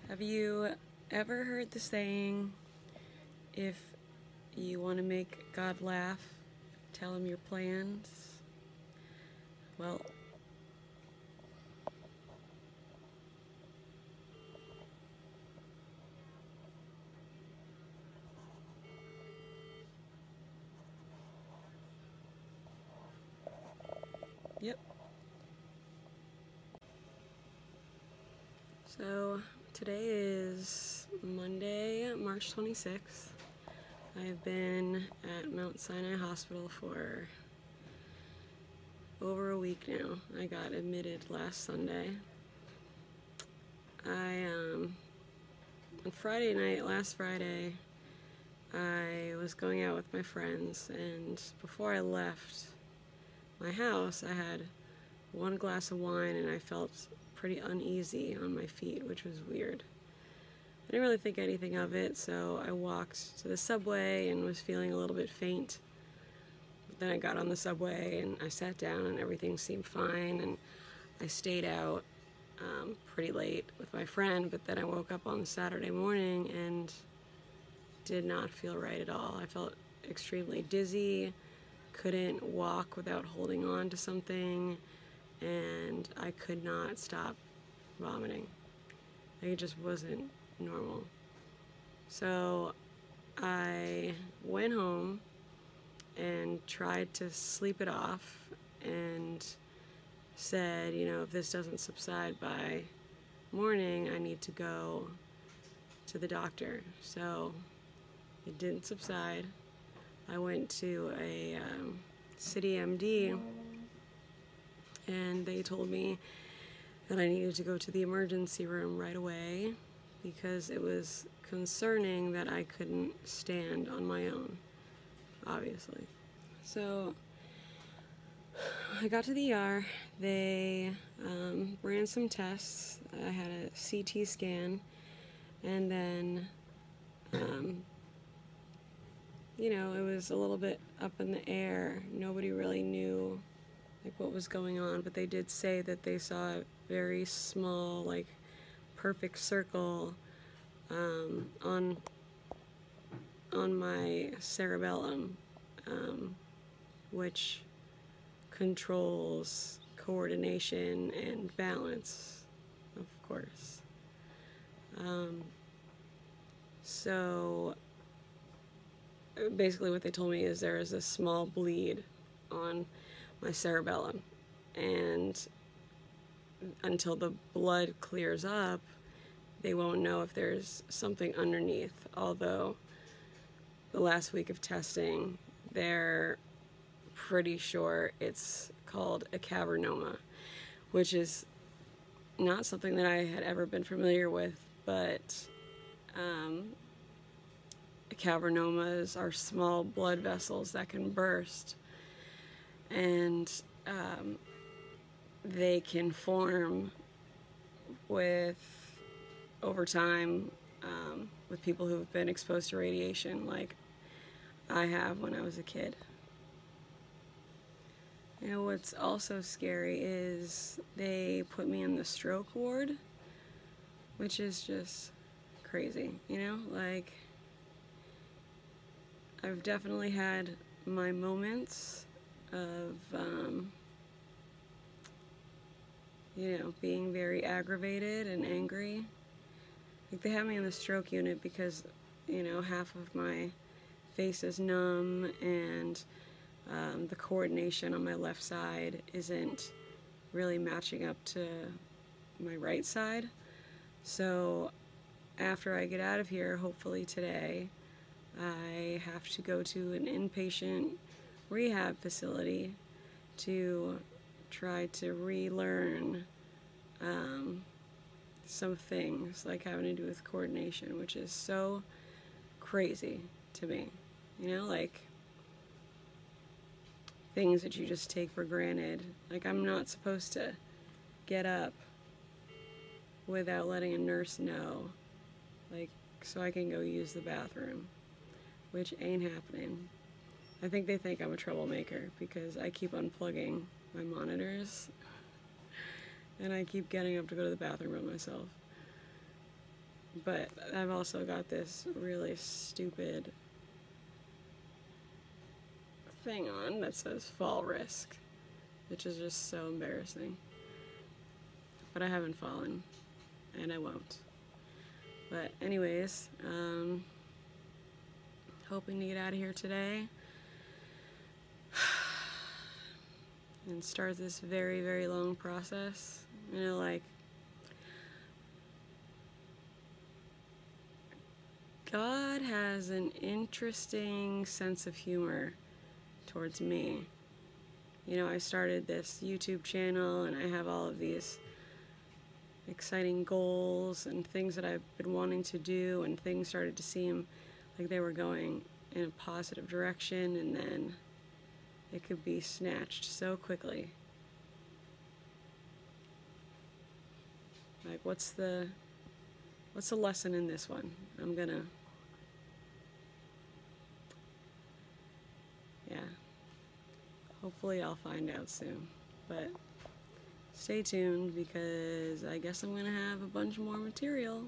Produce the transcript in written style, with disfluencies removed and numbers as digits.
Have you ever heard the saying, if you want to make God laugh, tell him your plans? Well, yep. So today is Monday, March 26th. I've been at Mount Sinai Hospital for over a week now. I got admitted last Sunday. On Friday night, last Friday, I was going out with my friends, and before I left my house, I had one glass of wine and I felt pretty uneasy on my feet, which was weird. I didn't really think anything of it, so I walked to the subway and was feeling a little bit faint. But then I got on the subway and I sat down and everything seemed fine, and I stayed out pretty late with my friend, but then I woke up on Saturday morning and did not feel right at all. I felt extremely dizzy, couldn't walk without holding on to something, and I could not stop vomiting. It just wasn't normal. So I went home and tried to sleep it off and said, you know, if this doesn't subside by morning, I need to go to the doctor. So it didn't subside. I went to a city MD, and they told me that I needed to go to the emergency room right away because it was concerning that I couldn't stand on my own, obviously. So I got to the ER. They ran some tests. I had a CT scan, and then you know, it was a little bit up in the air. Nobody really knew like what was going on, but they did say that they saw a very small, like, perfect circle on my cerebellum, which controls coordination and balance, of course. So basically what they told me is there is a small bleed on my cerebellum, and until the blood clears up, they won't know if there's something underneath, although the last week of testing, they're pretty sure it's called a cavernoma, which is not something that I had ever been familiar with, but cavernomas are small blood vessels that can burst, and they can form over time with people who have been exposed to radiation, like I have when I was a kid. You know, what's also scary is they put me in the stroke ward, which is just crazy, you know? Like, I've definitely had my moments of, you know, being very aggravated and angry. Like, they have me in the stroke unit because, you know, half of my face is numb, and the coordination on my left side isn't really matching up to my right side. So after I get out of here, hopefully today, I have to go to an inpatient rehab facility to try to relearn some things like having to do with coordination, which is so crazy to me. You know, like things that you just take for granted. Like, I'm not supposed to get up without letting a nurse know, like, so I can go use the bathroom, which ain't happening. I think they think I'm a troublemaker because I keep unplugging my monitors and I keep getting up to go to the bathroom by myself. But I've also got this really stupid thing on that says fall risk, which is just so embarrassing. But I haven't fallen, and I won't. But anyways, hoping to get out of here today and start this very, very long process. You know, like, God has an interesting sense of humor towards me. You know, I started this YouTube channel and I have all of these exciting goals and things that I've been wanting to do, and things started to seem like they were going in a positive direction, and then it could be snatched so quickly. Like, what's the lesson in this one? Yeah, hopefully I'll find out soon, but stay tuned, because I guess I'm gonna have a bunch more material